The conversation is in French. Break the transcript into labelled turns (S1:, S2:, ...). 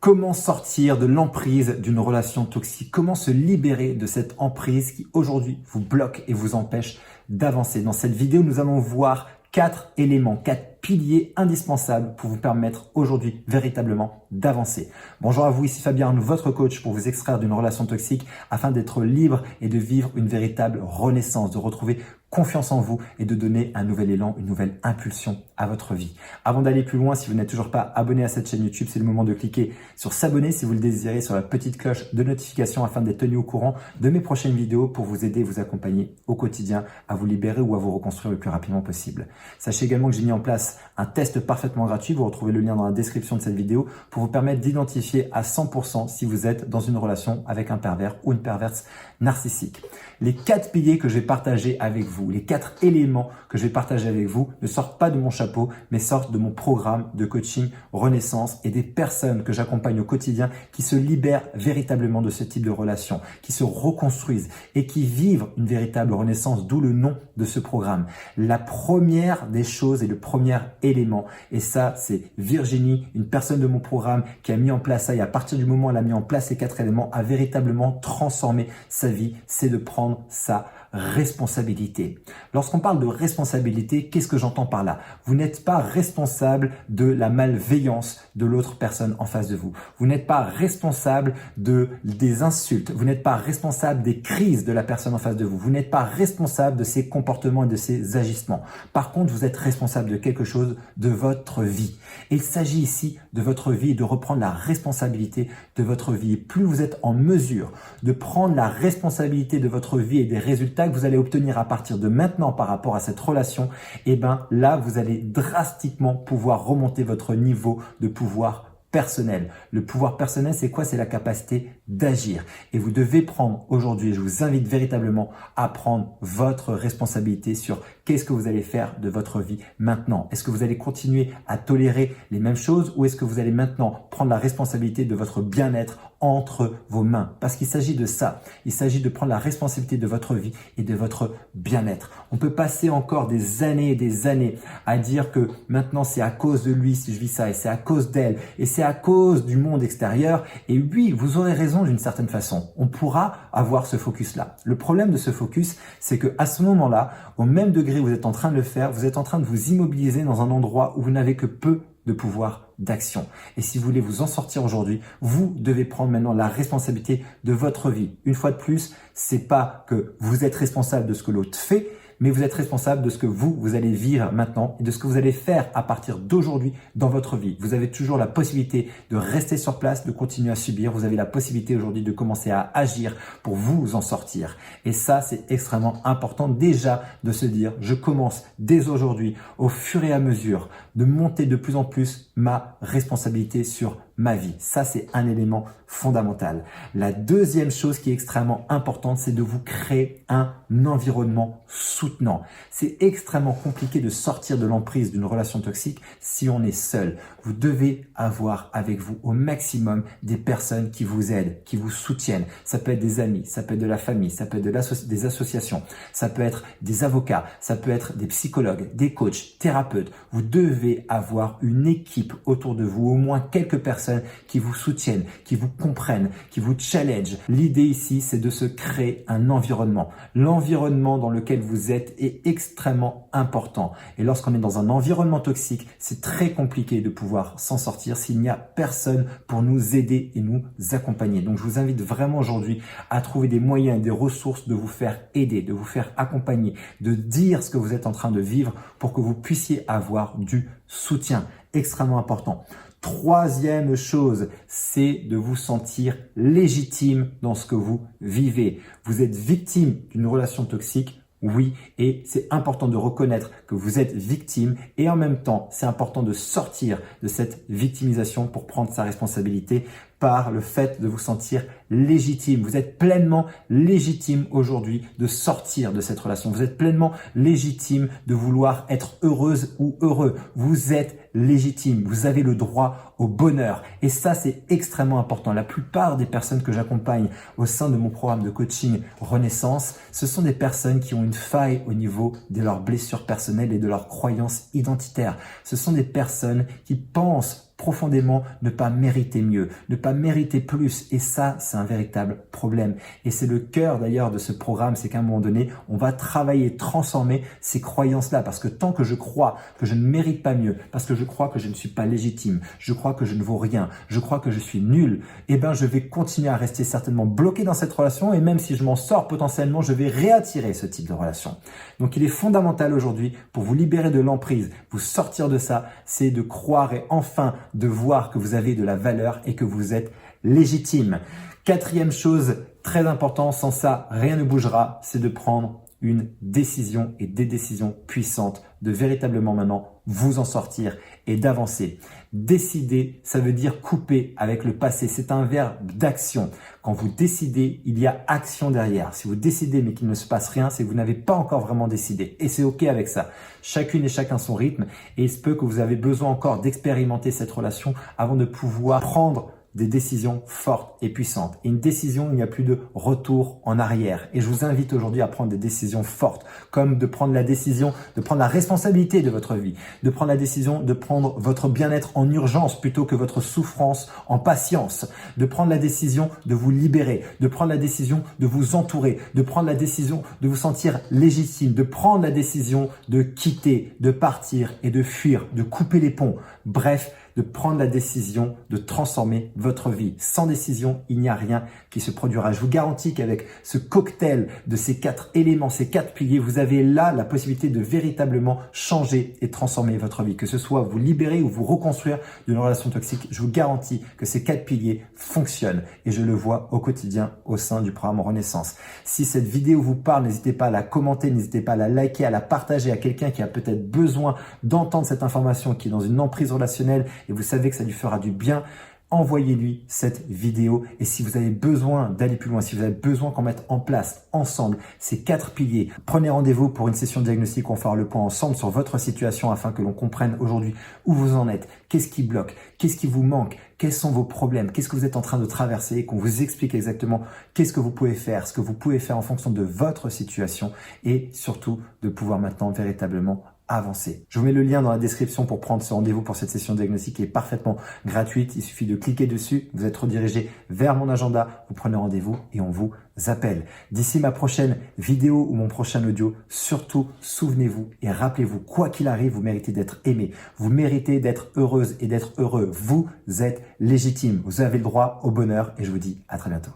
S1: Comment sortir de l'emprise d'une relation toxique? Comment se libérer de cette emprise qui aujourd'hui vous bloque et vous empêche d'avancer? Dans cette vidéo, nous allons voir 4 éléments, 4 piliers indispensables pour vous permettre aujourd'hui véritablement d'avancer. Bonjour à vous, ici Fabien, votre coach pour vous extraire d'une relation toxique afin d'être libre et de vivre une véritable renaissance, de retrouver confiance en vous et de donner un nouvel élan, une nouvelle impulsion à votre vie. Avant d'aller plus loin, si vous n'êtes toujours pas abonné à cette chaîne YouTube, c'est le moment de cliquer sur s'abonner si vous le désirez, sur la petite cloche de notification afin d'être tenu au courant de mes prochaines vidéos pour vous aider et vous accompagner au quotidien à vous libérer ou à vous reconstruire le plus rapidement possible. Sachez également que j'ai mis en place un test parfaitement gratuit, vous retrouvez le lien dans la description de cette vidéo pour vous permettre d'identifier à 100% si vous êtes dans une relation avec un pervers ou une perverse narcissique. Les 4 piliers que je vais partager avec vous, les 4 éléments que je vais partager avec vous ne sortent pas de mon chapeau, mais sortent de mon programme de coaching Renaissance et des personnes que j'accompagne au quotidien qui se libèrent véritablement de ce type de relation, qui se reconstruisent et qui vivent une véritable renaissance, d'où le nom de ce programme. La première des choses et le premier élément, et ça c'est Virginie, une personne de mon programme qui a mis en place ça et à partir du moment où elle a mis en place ces 4 éléments, a véritablement transformé sa vie, c'est de prendre sa responsabilité. Lorsqu'on parle de responsabilité, qu'est-ce que j'entends par là? Vous n'êtes pas responsable de la malveillance de l'autre personne en face de vous. Vous n'êtes pas responsable des insultes. Vous n'êtes pas responsable des crises de la personne en face de vous. Vous n'êtes pas responsable de ses comportements et de ses agissements. Par contre, vous êtes responsable de quelque chose de votre vie. Et il s'agit ici de votre vie et de reprendre la responsabilité de votre vie. Et plus vous êtes en mesure de prendre la responsabilité de votre vie et des résultats que vous allez obtenir à partir de maintenant par rapport à cette relation, et ben là, vous allez drastiquement pouvoir remonter votre niveau de pouvoir personnel. Le pouvoir personnel, c'est quoi? C'est la capacité d'agir. Et vous devez prendre aujourd'hui, je vous invite véritablement à prendre votre responsabilité sur qu'est-ce que vous allez faire de votre vie maintenant. Est-ce que vous allez continuer à tolérer les mêmes choses ou est-ce que vous allez maintenant prendre la responsabilité de votre bien-être entre vos mains? Parce qu'il s'agit de ça. Il s'agit de prendre la responsabilité de votre vie et de votre bien-être. On peut passer encore des années et des années à dire que maintenant c'est à cause de lui si je vis ça et c'est à cause d'elle et c'est à cause du monde extérieur. Et oui, vous aurez raison d'une certaine façon. On pourra avoir ce focus-là. Le problème de ce focus, c'est que à ce moment-là, au même degré où vous êtes en train de le faire, vous êtes en train de vous immobiliser dans un endroit où vous n'avez que peu de pouvoir d'action. Et si vous voulez vous en sortir aujourd'hui, vous devez prendre maintenant la responsabilité de votre vie. Une fois de plus, c'est pas que vous êtes responsable de ce que l'autre fait, mais vous êtes responsable de ce que vous allez vivre maintenant et de ce que vous allez faire à partir d'aujourd'hui dans votre vie. Vous avez toujours la possibilité de rester sur place, de continuer à subir. Vous avez la possibilité aujourd'hui de commencer à agir pour vous en sortir. Et ça, c'est extrêmement important déjà de se dire, je commence dès aujourd'hui, au fur et à mesure, de monter de plus en plus ma responsabilité sur ma vie. Ça, c'est un élément fondamental. La deuxième chose qui est extrêmement importante, c'est de vous créer un environnement soutenant. C'est extrêmement compliqué de sortir de l'emprise d'une relation toxique si on est seul. Vous devez avoir avec vous au maximum des personnes qui vous aident, qui vous soutiennent. Ça peut être des amis, ça peut être de la famille, ça peut être des associations, ça peut être des avocats, ça peut être des psychologues, des coachs, thérapeutes. Vous devez avoir une équipe autour de vous, au moins quelques personnes qui vous soutiennent, qui vous comprennent, qui vous challengent. L'idée ici, c'est de se créer un environnement. L'environnement dans lequel vous êtes est extrêmement important. Et lorsqu'on est dans un environnement toxique, c'est très compliqué de pouvoir s'en sortir s'il n'y a personne pour nous aider et nous accompagner. Donc, je vous invite vraiment aujourd'hui à trouver des moyens et des ressources de vous faire aider, de vous faire accompagner, de dire ce que vous êtes en train de vivre pour que vous puissiez avoir du soutien. Extrêmement important. Troisième chose, c'est de vous sentir légitime dans ce que vous vivez. Vous êtes victime d'une relation toxique, oui, et c'est important de reconnaître que vous êtes victime et en même temps, c'est important de sortir de cette victimisation pour prendre sa responsabilité par le fait de vous sentir légitime. Vous êtes pleinement légitime aujourd'hui de sortir de cette relation. Vous êtes pleinement légitime de vouloir être heureuse ou heureux. Vous êtes légitime. Vous avez le droit au bonheur. Et ça, c'est extrêmement important. La plupart des personnes que j'accompagne au sein de mon programme de coaching Renaissance, ce sont des personnes qui ont une faille au niveau de leurs blessures personnelles et de leurs croyances identitaires. Ce sont des personnes qui pensent profondément ne pas mériter mieux, ne pas mériter plus. Et ça, c'est un véritable problème. Et c'est le cœur d'ailleurs de ce programme, c'est qu'à un moment donné, on va travailler, transformer ces croyances-là. Parce que tant que je crois que je ne mérite pas mieux, parce que je crois que je ne suis pas légitime, je crois que je ne vaux rien, je crois que je suis nul, eh ben je vais continuer à rester certainement bloqué dans cette relation. Et même si je m'en sors potentiellement, je vais réattirer ce type de relation. Donc il est fondamental aujourd'hui pour vous libérer de l'emprise, vous sortir de ça, c'est de croire et enfin de voir que vous avez de la valeur et que vous êtes légitime. Quatrième chose très importante, sans ça rien ne bougera, c'est de prendre une décision et des décisions puissantes, de véritablement maintenant vous en sortir et d'avancer. Décider, ça veut dire couper avec le passé. C'est un verbe d'action. Quand vous décidez, il y a action derrière. Si vous décidez mais qu'il ne se passe rien, c'est que vous n'avez pas encore vraiment décidé. Et c'est OK avec ça. Chacune et chacun son rythme. Et il se peut que vous avez besoin encore d'expérimenter cette relation avant de pouvoir prendre des décisions fortes et puissantes. Et une décision, il n'y a plus de retour en arrière. Et je vous invite aujourd'hui à prendre des décisions fortes, comme de prendre la décision de prendre la responsabilité de votre vie, de prendre la décision de prendre votre bien-être en urgence plutôt que votre souffrance en patience, de prendre la décision de vous libérer, de prendre la décision de vous entourer, de prendre la décision de vous sentir légitime, de prendre la décision de quitter, de partir et de fuir, de couper les ponts. Bref, de prendre la décision de transformer votre vie. Sans décision, il n'y a rien qui se produira. Je vous garantis qu'avec ce cocktail de ces 4 éléments, ces 4 piliers, vous avez là la possibilité de véritablement changer et transformer votre vie. Que ce soit vous libérer ou vous reconstruire d'une relation toxique, je vous garantis que ces 4 piliers fonctionnent. Et je le vois au quotidien au sein du programme Renaissance. Si cette vidéo vous parle, n'hésitez pas à la commenter, n'hésitez pas à la liker, à la partager à quelqu'un qui a peut-être besoin d'entendre cette information, qui est dans une emprise relationnelle, et vous savez que ça lui fera du bien. Envoyez-lui cette vidéo. Et si vous avez besoin d'aller plus loin, si vous avez besoin qu'on mette en place ensemble ces 4 piliers, prenez rendez-vous pour une session de diagnostic. On fera le point ensemble sur votre situation afin que l'on comprenne aujourd'hui où vous en êtes, qu'est-ce qui bloque, qu'est-ce qui vous manque, quels sont vos problèmes, qu'est-ce que vous êtes en train de traverser, et qu'on vous explique exactement qu'est-ce que vous pouvez faire, ce que vous pouvez faire en fonction de votre situation, et surtout de pouvoir maintenant véritablement avancer. Je vous mets le lien dans la description pour prendre ce rendez-vous pour cette session de diagnostic qui est parfaitement gratuite. Il suffit de cliquer dessus, vous êtes redirigé vers mon agenda, vous prenez rendez-vous et on vous appelle. D'ici ma prochaine vidéo ou mon prochain audio, surtout souvenez-vous et rappelez-vous, quoi qu'il arrive, vous méritez d'être aimé, vous méritez d'être heureuse et d'être heureux. Vous êtes légitime, vous avez le droit au bonheur et je vous dis à très bientôt.